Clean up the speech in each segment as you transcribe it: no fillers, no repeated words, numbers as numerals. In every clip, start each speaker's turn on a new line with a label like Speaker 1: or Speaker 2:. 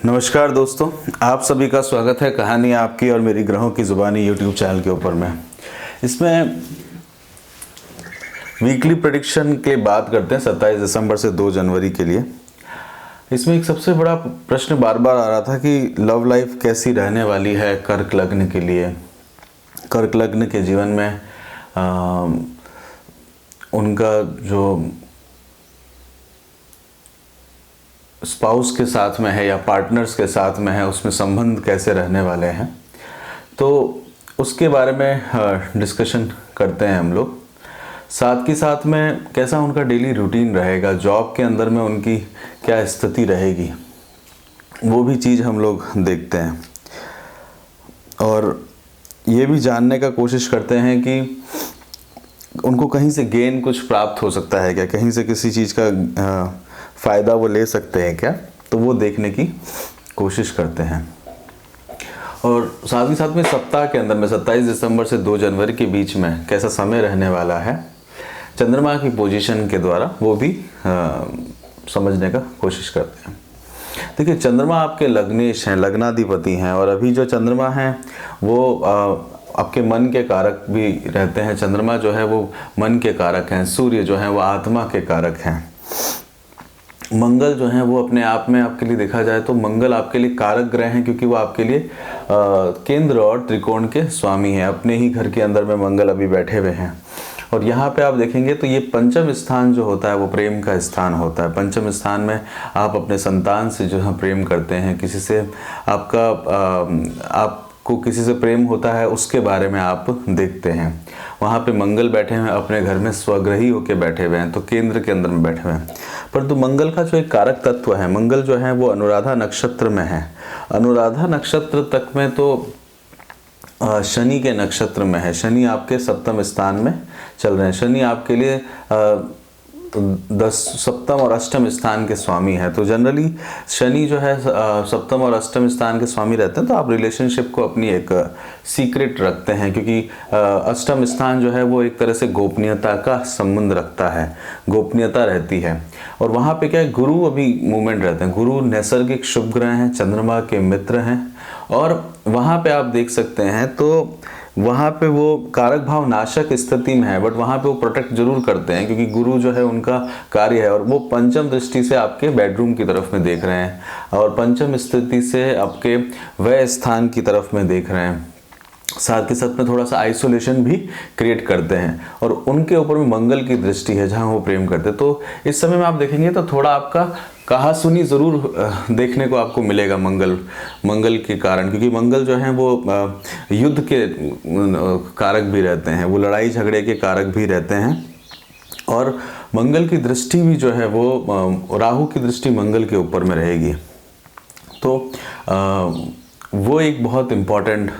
Speaker 1: नमस्कार दोस्तों, आप सभी का स्वागत है कहानी आपकी और मेरी ग्रहों की ज़ुबानी यूट्यूब चैनल के ऊपर में। इसमें वीकली प्रेडिक्शन के बात करते हैं 27 दिसंबर से 2 जनवरी के लिए। इसमें एक सबसे बड़ा प्रश्न बार बार आ रहा था कि लव लाइफ कैसी रहने वाली है कर्क लग्न के लिए। कर्क लग्न के जीवन में उनका जो स्पाउस के साथ में है या पार्टनर्स के साथ में है, उसमें संबंध कैसे रहने वाले हैं, तो उसके बारे में डिस्कशन करते हैं हम लोग। साथ ही साथ में कैसा उनका डेली रूटीन रहेगा, जॉब के अंदर में उनकी क्या स्थिति रहेगी, वो भी चीज़ हम लोग देखते हैं। और ये भी जानने का कोशिश करते हैं कि उनको कहीं से गेन कुछ प्राप्त हो सकता है क्या, कहीं से किसी चीज़ का फ़ायदा वो ले सकते हैं क्या, तो वो देखने की कोशिश करते हैं। और साथ ही साथ में सप्ताह के अंदर में 27 दिसंबर से 2 जनवरी के बीच में कैसा समय रहने वाला है चंद्रमा की पोजीशन के द्वारा, वो भी समझने का कोशिश करते हैं। देखिए, चंद्रमा आपके लग्नेश हैं, लग्नाधिपति हैं, और अभी जो चंद्रमा हैं वो आपके मन के कारक भी रहते हैं। चंद्रमा जो है वो मन के कारक हैं, सूर्य जो है वो आत्मा के कारक हैं, मंगल जो है वो अपने आप में आपके लिए देखा जाए तो मंगल आपके लिए कारक ग्रह हैं, क्योंकि वो आपके लिए केंद्र और त्रिकोण के स्वामी हैं। अपने ही घर के अंदर में मंगल अभी बैठे हुए हैं। और यहाँ पे आप देखेंगे तो ये पंचम स्थान जो होता है वो प्रेम का स्थान होता है। पंचम स्थान में आप अपने संतान से जो है प्रेम करते हैं, किसी से आपको किसी से प्रेम होता है उसके बारे में आप देखते हैं। वहाँ पे मंगल बैठे हैं, अपने घर में स्वग्रही होके बैठे हुए हैं, तो केंद्र के अंदर में बैठे हुए हैं। परंतु मंगल का जो एक कारक तत्व है, मंगल जो है वो अनुराधा नक्षत्र में है। अनुराधा नक्षत्र तक में तो शनि के नक्षत्र में है। शनि आपके सप्तम स्थान में चल रहे हैं। शनि आपके लिए 10 सप्तम और अष्टम स्थान के स्वामी है। तो जनरली शनि जो है सप्तम और अष्टम स्थान के स्वामी रहते हैं, तो आप रिलेशनशिप को अपनी एक सीक्रेट रखते हैं, क्योंकि अष्टम स्थान जो है वो एक तरह से गोपनीयता का संबंध रखता है, गोपनीयता रहती है। और वहाँ पे क्या है, गुरु अभी मूवमेंट रहते हैं। गुरु नैसर्गिक शुभ ग्रह हैं, चंद्रमा के मित्र हैं, और वहाँ पे आप देख सकते हैं तो वहाँ पे वो कारक भाव नाशक स्थिति में है, बट वहाँ पे वो प्रोटेक्ट जरूर करते हैं, क्योंकि गुरु जो है उनका कार्य है। और वो पंचम दृष्टि से आपके बेडरूम की तरफ में देख रहे हैं, और पंचम स्थिति से आपके वह स्थान की तरफ में देख रहे हैं। साथ के साथ में थोड़ा सा आइसोलेशन भी क्रिएट करते हैं, और उनके ऊपर में मंगल की दृष्टि है जहाँ वो प्रेम करते हैं। तो इस समय में आप देखेंगे तो थोड़ा आपका कहा सुनी ज़रूर देखने को आपको मिलेगा मंगल के कारण, क्योंकि मंगल जो है वो युद्ध के कारक भी रहते हैं, वो लड़ाई झगड़े के कारक भी रहते हैं। और मंगल की दृष्टि भी जो है वो राहु की दृष्टि मंगल के ऊपर में रहेगी। तो वो एक बहुत इम्पॉर्टेंट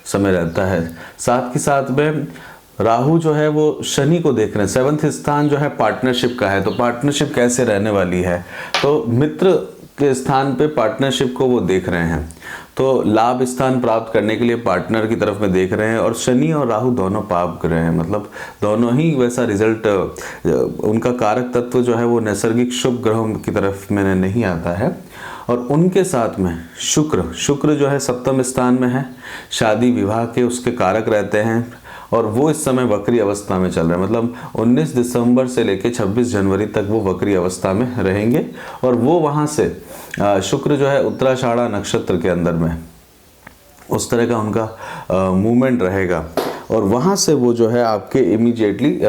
Speaker 1: समय रहता है। साथ के साथ में राहु जो है वो शनि को देख रहे हैं। 7th स्थान जो है पार्टनरशिप का है, तो पार्टनरशिप कैसे रहने वाली है, तो मित्र के स्थान पे पार्टनरशिप को वो देख रहे हैं। तो लाभ स्थान प्राप्त करने के लिए पार्टनर की तरफ में देख रहे हैं। और शनि और राहु दोनों पाप ग्रह हैं, मतलब दोनों ही वैसा रिजल्ट, उनका कारक तत्व जो है वो नैसर्गिक शुभ ग्रहों की तरफ में नहीं आता है। और उनके साथ में शुक्र जो है सप्तम स्थान में है, शादी विवाह के उसके कारक रहते हैं, और वो इस समय वक्री अवस्था में चल रहे हैं। मतलब 19 दिसंबर से लेकर 26 जनवरी तक वो वक्री अवस्था में रहेंगे। और वो वहाँ से शुक्र जो है उत्तराषाढ़ा नक्षत्र के अंदर में उस तरह का उनका मूवमेंट रहेगा, और वहाँ से वो जो है आपके इमीडिएटली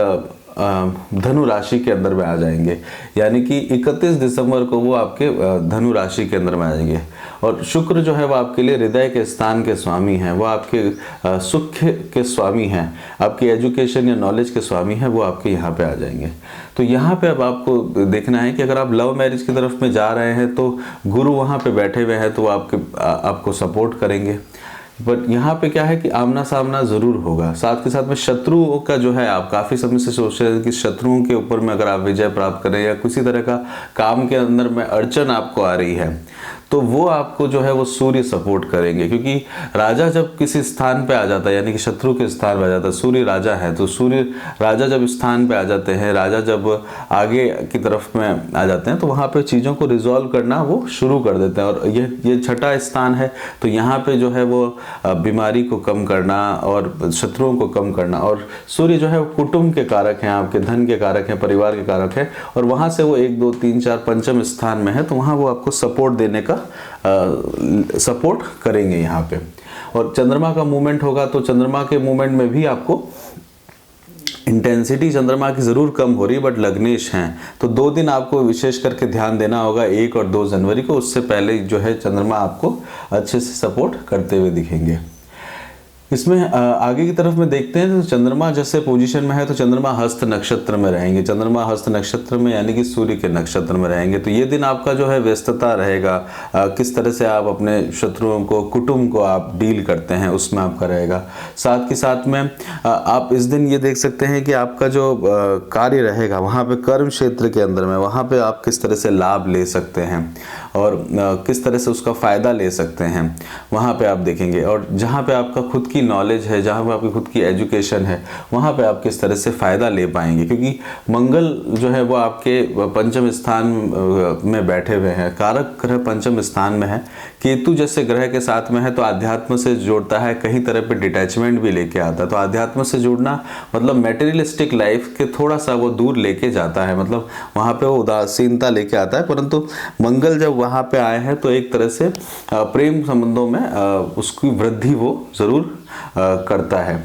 Speaker 1: धनु राशि के अंदर में आ जाएंगे। यानी कि 31 दिसंबर को वो आपके धनु राशि के अंदर में आ जाएंगे। और शुक्र जो है वो आपके लिए हृदय के स्थान के स्वामी हैं, वो आपके सुख के स्वामी हैं, आपके एजुकेशन या नॉलेज के स्वामी हैं, वो आपके यहाँ पे आ जाएंगे। तो यहाँ पे अब आपको देखना है कि अगर आप लव मैरिज की तरफ में जा रहे हैं तो गुरु वहाँ पे बैठे हुए हैं, तो वो आपको सपोर्ट करेंगे। बट यहाँ पे क्या है कि आमना सामना ज़रूर होगा। साथ के साथ में शत्रुओं का जो है, आप काफ़ी समय से सोच रहे हैं कि शत्रुओं के ऊपर में अगर आप विजय प्राप्त करें, या किसी तरह का काम के अंदर में अड़चन आपको आ रही है, तो वो आपको जो है वो सूर्य सपोर्ट करेंगे, क्योंकि राजा जब किसी स्थान पे आ जाता है, यानी कि शत्रु के स्थान पे आ जाता है, सूर्य राजा है, तो सूर्य राजा जब स्थान पे आ जाते हैं, राजा जब आगे की तरफ में आ जाते हैं, तो वहाँ पे चीज़ों को रिजॉल्व करना वो शुरू कर देते हैं। और ये छठा स्थान है, तो यहाँ पे जो है वो बीमारी को कम करना और शत्रुओं को कम करना। और सूर्य जो है वो कुटुंब के कारक हैं, आपके धन के कारक हैं, परिवार के कारक है, और वहाँ से वो 1 2 3 4 पंचम स्थान में है, तो वहाँ वो आपको सपोर्ट देने का सपोर्ट करेंगे यहाँ पे। और चंद्रमा का मूवमेंट होगा, तो चंद्रमा के मूवमेंट में भी आपको इंटेंसिटी चंद्रमा की ज़रूर कम हो रही है, बट लग्नेश हैं, तो 2 दिन आपको विशेष करके ध्यान देना होगा, 1 और 2 जनवरी को। उससे पहले जो है चंद्रमा आपको अच्छे से सपोर्ट करते हुए दिखेंगे। इसमें आगे की तरफ में देखते हैं, तो चंद्रमा जैसे पोजीशन में है, तो चंद्रमा हस्त नक्षत्र में रहेंगे। चंद्रमा हस्त नक्षत्र में यानी कि सूर्य के नक्षत्र में रहेंगे, तो ये दिन आपका जो है व्यस्तता रहेगा। किस तरह से आप अपने शत्रुओं को, कुटुंब को आप डील करते हैं, उसमें आपका रहेगा। साथ के साथ में आप इस दिन ये देख सकते हैं कि आपका जो कार्य रहेगा वहाँ पे कर्म क्षेत्र के अंदर में, वहाँ पे आप किस तरह से लाभ ले सकते हैं और किस तरह से उसका फ़ायदा ले सकते हैं, वहाँ पे आप देखेंगे। और जहाँ पे आपका खुद की नॉलेज है, जहाँ पे आपकी खुद की एजुकेशन है, वहाँ पे आप किस तरह से फ़ायदा ले पाएंगे, क्योंकि मंगल जो है वो आपके पंचम स्थान में बैठे हुए हैं, कारक ग्रह पंचम स्थान में है। केतु जैसे ग्रह के साथ में है, तो आध्यात्म से जोड़ता है, कहीं तरह पे डिटैचमेंट भी लेके आता है। तो आध्यात्म से जुड़ना मतलब मेटेरियलिस्टिक लाइफ के थोड़ा सा वो दूर लेके जाता है, मतलब वहाँ पे वो उदासीनता लेके आता है। परंतु मंगल जब वहाँ पे आए हैं, तो एक तरह से प्रेम संबंधों में उसकी वृद्धि वो ज़रूर करता है।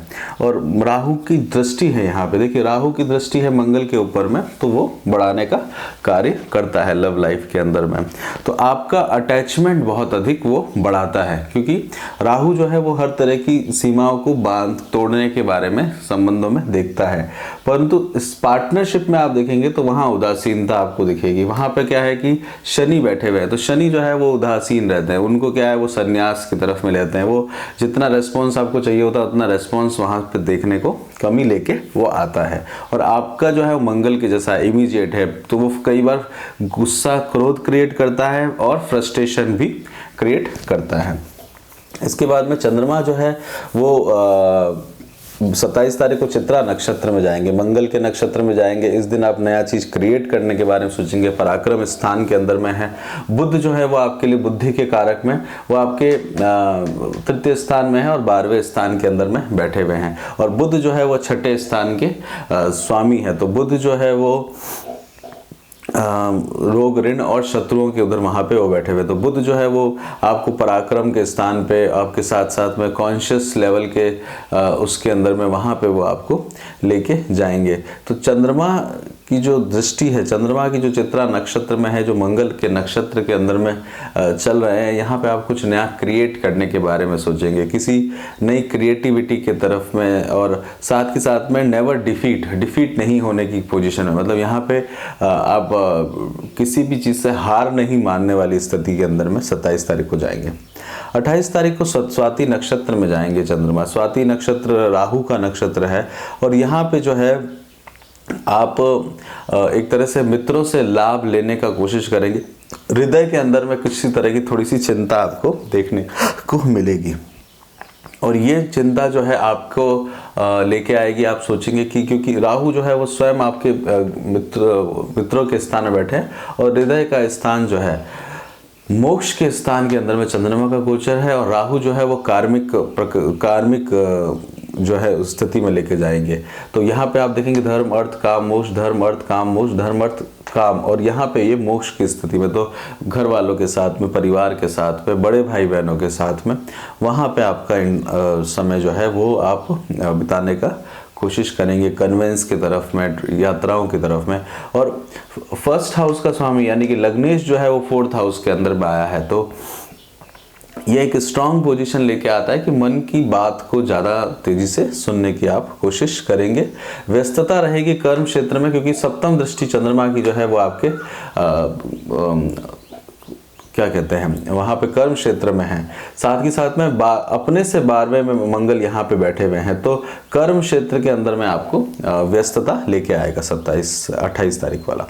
Speaker 1: और राहु की दृष्टि है यहाँ पे, देखिए राहु की दृष्टि है मंगल के ऊपर में, तो वो बढ़ाने का कार्य करता है लव लाइफ के अंदर में। तो आपका अटैचमेंट बहुत अधिक वो बढ़ाता है, क्योंकि राहु जो है वो हर तरह की सीमाओं को बांध तोड़ने के बारे में संबंधों में देखता है। परंतु इस पार्टनरशिप में आप देखेंगे तो वहाँ उदासीनता आपको दिखेगी। वहाँ पे क्या है कि शनि बैठे हुए हैं, तो शनि जो है वो उदासीन रहते हैं, उनको क्या है वो संन्यास की तरफ में लेते हैं। वो जितना रेस्पॉन्स आपको चाहिए होता है उतना रेस्पॉन्स वहाँ पे देखने को कमी लेके वो आता है। और आपका जो है वो मंगल के जैसा इमीडिएट है, तो वो कई बार गुस्सा, क्रोध क्रिएट करता है और फ्रस्ट्रेशन भी क्रिएट करता है। इसके बाद में चंद्रमा जो है वो 27 तारीख को चित्रा नक्षत्र में जाएंगे, मंगल के नक्षत्र में जाएंगे। इस दिन आप नया चीज़ क्रिएट करने के बारे में सोचेंगे। पराक्रम स्थान के अंदर में है। बुध जो है वो आपके लिए बुद्धि के कारक में, वो आपके 3य स्थान में है और 12वें स्थान के अंदर में बैठे हुए हैं। और बुध जो है वो 6ठे स्थान के स्वामी है। तो बुध जो है वो रोग, ऋण और शत्रुओं के उधर वहाँ पे वो बैठे हुए। तो बुध जो है वो आपको पराक्रम के स्थान पे, आपके साथ साथ में कॉन्शियस लेवल के उसके अंदर में वहाँ पे वो आपको लेके जाएंगे। तो चंद्रमा की जो दृष्टि है, चंद्रमा की जो चित्रा नक्षत्र में है, जो मंगल के नक्षत्र के अंदर में चल रहे हैं, यहाँ पे आप कुछ नया क्रिएट करने के बारे में सोचेंगे, किसी नई क्रिएटिविटी के तरफ में। और साथ के साथ में नेवर डिफीट नहीं होने की पोजीशन है, मतलब यहाँ पे आप किसी भी चीज़ से हार नहीं मानने वाली स्थिति के अंदर में 27 तारीख को जाएंगे। 28 तारीख को स्वाति नक्षत्र में जाएंगे चंद्रमा। स्वाति नक्षत्र राहु का नक्षत्र है और यहाँ पे जो है आप एक तरह से मित्रों से लाभ लेने का कोशिश करेंगे। हृदय के अंदर में किसी तरह की थोड़ी सी चिंता आपको देखने को मिलेगी और ये चिंता जो है आपको लेके आएगी। आप सोचेंगे कि क्योंकि राहु जो है वो स्वयं आपके मित्रों के स्थान में बैठे हैं और हृदय का स्थान जो है मोक्ष के स्थान के अंदर में चंद्रमा का गोचर है और राहु जो है वो कार्मिक जो है स्थिति में लेके जाएंगे। तो यहाँ पे आप देखेंगे धर्म अर्थ काम मोक्ष, धर्म अर्थ काम मोक्ष, धर्म अर्थ काम, और यहाँ पे ये मोक्ष की स्थिति में। तो घर वालों के साथ में, परिवार के साथ में, बड़े भाई बहनों के साथ में वहाँ पे आपका समय जो है वो आप बिताने का कोशिश करेंगे, कन्वेंस की तरफ में, यात्राओं की तरफ में। और फर्स्ट हाउस का स्वामी यानी कि लग्नेश जो है वो 4th हाउस के अंदर में आया है। तो ये एक स्ट्रॉन्ग पोजीशन लेके आता है कि मन की बात को ज़्यादा तेज़ी से सुनने की आप कोशिश करेंगे। व्यस्तता रहेगी कर्म क्षेत्र में, क्योंकि 7वीं दृष्टि चंद्रमा की जो है वो आपके क्या कहते हैं वहाँ पे कर्म क्षेत्र में है। साथ ही साथ में अपने से 12वें में मंगल यहाँ पे बैठे हुए हैं। तो कर्म क्षेत्र के अंदर में आपको व्यस्तता लेके आएगा 28 तारीख वाला।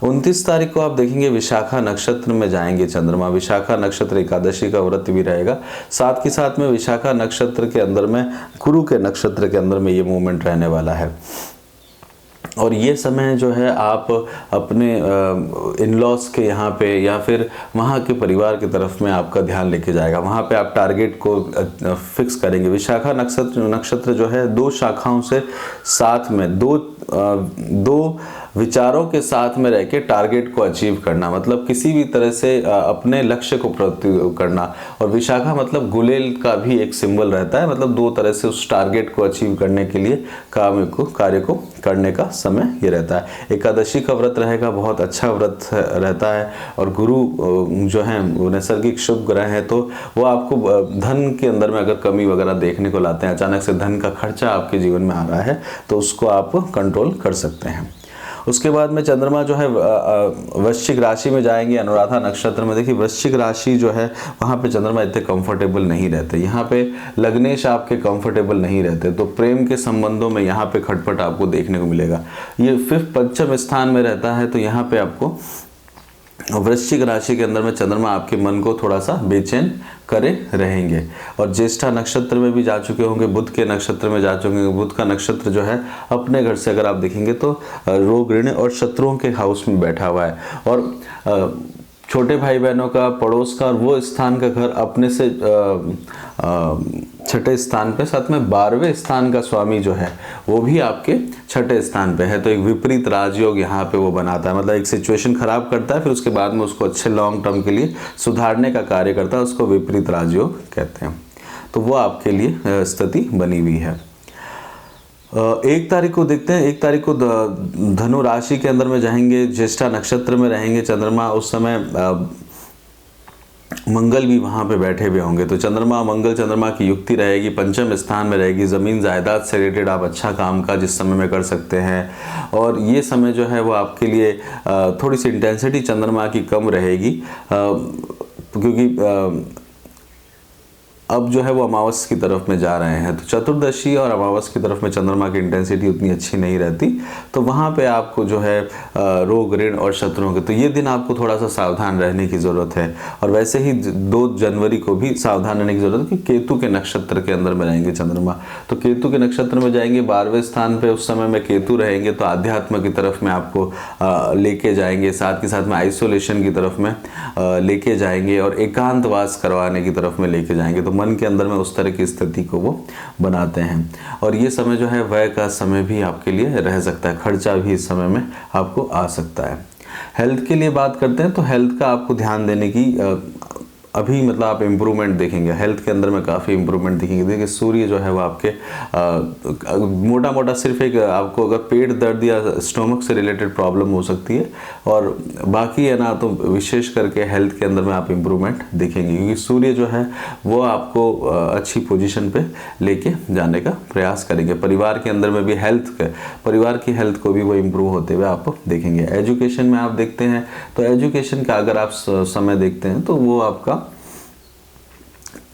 Speaker 1: 29 तारीख को आप देखेंगे विशाखा नक्षत्र में जाएंगे चंद्रमा। विशाखा नक्षत्र एकादशी का व्रत भी रहेगा, साथ के साथ में विशाखा नक्षत्र के अंदर में गुरु के नक्षत्र के अंदर में ये मूवमेंट रहने वाला है। और ये समय जो है आप अपने इन-लॉज के यहाँ पे या फिर वहाँ के परिवार की तरफ में आपका ध्यान लेके जाएगा। वहाँ पे आप टारगेट को फिक्स करेंगे। विशाखा नक्षत्र जो है 2 शाखाओं से साथ में दो विचारों के साथ में रह के टारगेट को अचीव करना, मतलब किसी भी तरह से अपने लक्ष्य को प्राप्त करना। और विशाखा मतलब गुलेल का भी एक सिंबल रहता है, मतलब 2 तरह से उस टारगेट को अचीव करने के लिए कार्य को करने का समय ये रहता है। एकादशी का व्रत रहेगा, बहुत अच्छा व्रत रहता है। और गुरु जो है वो नैसर्गिक शुभ ग्रह है, तो वो आपको धन के अंदर में अगर कमी वगैरह देखने को लाते हैं, अचानक से धन का खर्चा आपके जीवन में आ रहा है, तो उसको आप कंट्रोल कर सकते हैं। उसके बाद में चंद्रमा जो है वृश्चिक राशि में जाएंगे अनुराधा नक्षत्र में। देखिए वृश्चिक राशि जो है वहाँ पे चंद्रमा इतने कंफर्टेबल नहीं रहते, यहाँ पे लग्नेश आपके कंफर्टेबल नहीं रहते, तो प्रेम के संबंधों में यहाँ पे खटपट आपको देखने को मिलेगा। ये 5th स्थान में रहता है, तो यहाँ पे आपको वृश्चिक राशि के अंदर में चंद्रमा आपके मन को थोड़ा सा बेचैन करे रहेंगे। और ज्येष्ठा नक्षत्र में भी जा चुके होंगे, बुध के नक्षत्र में जा चुके होंगे। बुध का नक्षत्र जो है अपने घर से अगर आप देखेंगे तो रोग ऋण और शत्रुओं के हाउस में बैठा हुआ है। और छोटे भाई बहनों का, पड़ोस का, और वो स्थान का घर अपने से 6ठे स्थान पे, साथ में 12वें स्थान का स्वामी जो है वो भी आपके 6ठे स्थान पे है। तो एक विपरीत राजयोग यहाँ पे वो बनाता है, मतलब एक सिचुएशन खराब करता है, फिर उसके बाद में उसको अच्छे लॉन्ग टर्म के लिए सुधारने का कार्य करता है, उसको विपरीत राजयोग कहते हैं। तो वो आपके लिए स्थिति बनी हुई है। 1 तारीख को देखते हैं, 1 तारीख को धनु राशि के अंदर में जाएंगे, ज्येष्ठा नक्षत्र में रहेंगे चंद्रमा। उस समय मंगल भी वहाँ पे बैठे हुए होंगे, तो चंद्रमा मंगल चंद्रमा की युक्ति रहेगी, 5वें स्थान में रहेगी। ज़मीन जायदाद से रिलेटेड आप अच्छा काम काज इस समय में कर सकते हैं। और ये समय जो है वो आपके लिए थोड़ी सी इंटेंसिटी चंद्रमा की कम रहेगी, क्योंकि अब जो है वो अमावस की तरफ में जा रहे हैं, तो चतुर्दशी और अमावस की तरफ में चंद्रमा की इंटेंसिटी उतनी अच्छी नहीं रहती, तो वहाँ पे आपको जो है रोग ऋण और शत्रुओं के, तो ये दिन आपको थोड़ा सा सावधान रहने की ज़रूरत है। और वैसे ही 2 जनवरी को भी सावधान रहने की ज़रूरत है, कि केतु के नक्षत्र के अंदर में रहेंगे चंद्रमा। तो केतु के नक्षत्र में जाएंगे 12वें स्थान पर, उस समय में केतु रहेंगे, तो आध्यात्म की तरफ में आपको लेके जाएंगे, साथ के साथ में आइसोलेशन की तरफ में लेके जाएंगे, और एकांतवास करवाने की तरफ में लेके जाएंगे। तो मन के अंदर में उस तरह की स्थिति को वो बनाते हैं। और ये समय जो है व्यय का समय भी आपके लिए रह सकता है, खर्चा भी इस समय में आपको आ सकता है। हेल्थ के लिए बात करते हैं, तो हेल्थ का आपको ध्यान देने की अभी मतलब आप इम्प्रूवमेंट देखेंगे, हेल्थ के अंदर में काफ़ी इम्प्रूवमेंट दिखेंगे। देखिए सूर्य जो है वो आपके मोटा मोटा सिर्फ एक आपको अगर पेट दर्द या स्टोमक से रिलेटेड प्रॉब्लम हो सकती है, और बाकी है ना तो विशेष करके हेल्थ के अंदर में आप इम्प्रूवमेंट देखेंगे, क्योंकि सूर्य जो है वो आपको अच्छी पोजीशन पे लेके जाने का प्रयास करेंगे। परिवार के अंदर में भी परिवार की हेल्थ को भी वो इम्प्रूव होते हुए आप देखेंगे। एजुकेशन में आप देखते हैं, तो एजुकेशन का अगर आप समय देखते हैं तो वो आपका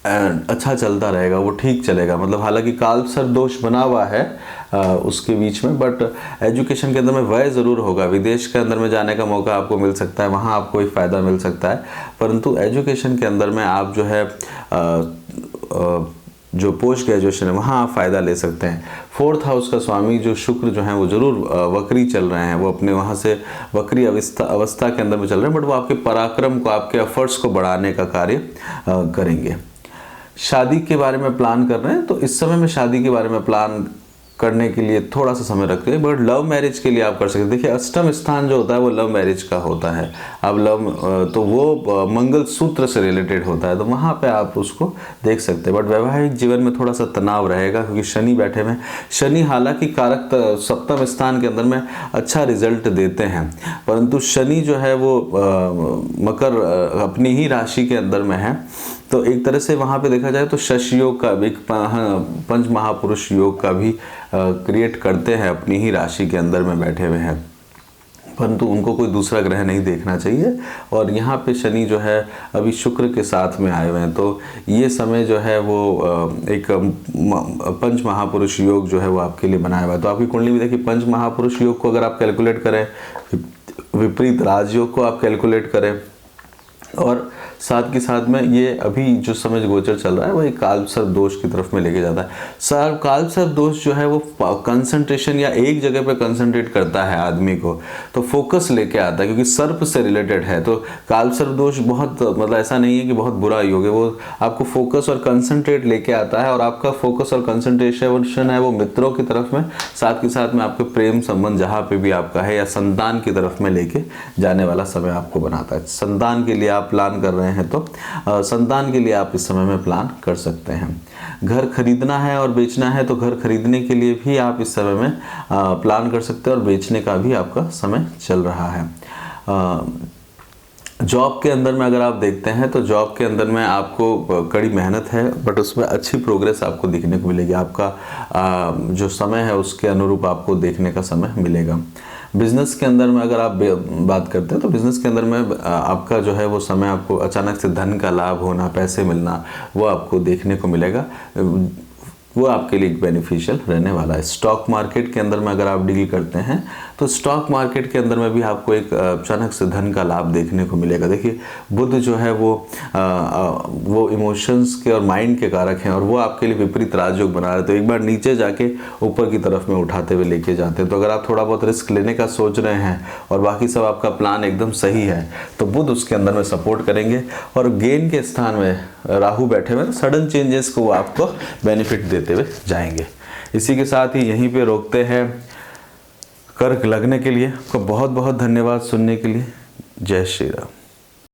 Speaker 1: अच्छा चलता रहेगा, वो ठीक चलेगा। मतलब हालांकि कालसर्प दोष बना हुआ है उसके बीच में, बट एजुकेशन के अंदर में व्यय ज़रूर होगा। विदेश के अंदर में जाने का मौका आपको मिल सकता है, वहाँ आपको एक फ़ायदा मिल सकता है, परंतु एजुकेशन के अंदर में आप जो है जो पोस्ट ग्रेजुएशन है वहाँ आप फ़ायदा ले सकते हैं। 4th हाउस का स्वामी जो शुक्र जो है वो ज़रूर वक्री चल रहे हैं, वो अपने वहाँ से वक्री अवस्था के अंदर में चल रहे हैं, बट वो आपके पराक्रम को, आपके एफर्ट्स को बढ़ाने का कार्य करेंगे। शादी के बारे में प्लान कर रहे हैं, तो इस समय में शादी के बारे में प्लान करने के लिए थोड़ा सा समय रखते हैं, बट लव मैरिज के लिए आप कर सकते हैं। देखिए 8वां स्थान जो होता है वो लव मैरिज का होता है। अब तो वो मंगल सूत्र से रिलेटेड होता है, तो वहाँ पे आप उसको देख सकते हैं। बट वैवाहिक जीवन में थोड़ा सा तनाव रहेगा, क्योंकि शनि बैठे हुए हैं। शनि हालांकि कारक 7वें स्थान के अंदर में अच्छा रिजल्ट देते हैं, परंतु शनि जो है वो मकर अपनी ही राशि के अंदर में है, तो एक तरह से वहाँ पे देखा जाए तो शश योग का भी, पंच महापुरुष योग का भी क्रिएट करते हैं अपनी ही राशि के अंदर में बैठे हुए हैं, परंतु उनको कोई दूसरा ग्रह नहीं देखना चाहिए। और यहाँ पे शनि जो है अभी शुक्र के साथ में आए हुए हैं, तो ये समय जो है वो एक पंच महापुरुष योग जो है वो आपके लिए बनाया हुआ है। तो आपकी कुंडली में देखिए पंच महापुरुष योग को अगर आप कैलकुलेट करें विपरीत राजयोग को आप कैलकुलेट करें, और साथ के साथ में ये अभी जो समय गोचर चल रहा है वो एक कालसर्प दोष की तरफ में लेके जाता है। कालसर्प दोष जो है वो कंसंट्रेशन या एक जगह पे कंसंट्रेट करता है आदमी को, तो फोकस लेके आता है, क्योंकि सर्प से रिलेटेड है। तो कालसर्प दोष बहुत मतलब ऐसा नहीं है कि बहुत बुरा योग है, वो आपको फोकस और कंसंट्रेट लेके आता है, और आपका फोकस और कंसंट्रेशन है वो मित्रों की तरफ में, साथ के साथ में आपके प्रेम संबंध जहाँ पे भी आपका है, या संतान की तरफ में लेके जाने वाला समय आपको बनाता है। संतान के लिए आप प्लान कर रहे हैं तो संतान के लिए आप इस समय में प्लान कर सकते हैं। घर खरीदना है और बेचना है तो घर खरीदने के लिए भी आप इस समय में प्लान कर सकते हैं, और बेचने का भी आपका समय चल रहा है। जॉब के अंदर में अगर आप देखते हैं तो जॉब के अंदर में आपको कड़ी मेहनत है, बट उसमें अच्छी प्रोग्रेस आपको देखने को मिलेगी। आपका जो समय है उसके अनुरूप आपको देखने का समय मिलेगा। बिजनेस के अंदर में अगर आप बात करते हैं तो बिजनेस के अंदर में आपका जो है वो समय, आपको अचानक से धन का लाभ होना, पैसे मिलना, वो आपको देखने को मिलेगा, वो आपके लिए बेनिफिशियल रहने वाला है। स्टॉक मार्केट के अंदर में अगर आप डील करते हैं तो स्टॉक मार्केट के अंदर में भी आपको एक अचानक से धन का लाभ देखने को मिलेगा। देखिए बुध जो है वो इमोशंस के और माइंड के कारक हैं, और वो आपके लिए विपरीत राजयोग बना रहे, तो एक बार नीचे जाके ऊपर की तरफ में उठाते हुए लेके जाते हैं। तो अगर आप थोड़ा बहुत रिस्क लेने का सोच रहे हैं और बाकी सब आपका प्लान एकदम सही है तो बुध उसके अंदर में सपोर्ट करेंगे, और गेन के स्थान में राहु बैठे हुए सडन चेंजेस को वो आपको बेनिफिट देते हुए जाएंगे। इसी के साथ ही यहीं पे रोकते हैं। कर्क लगने के लिए आपका बहुत बहुत धन्यवाद सुनने के लिए। जय श्री राम।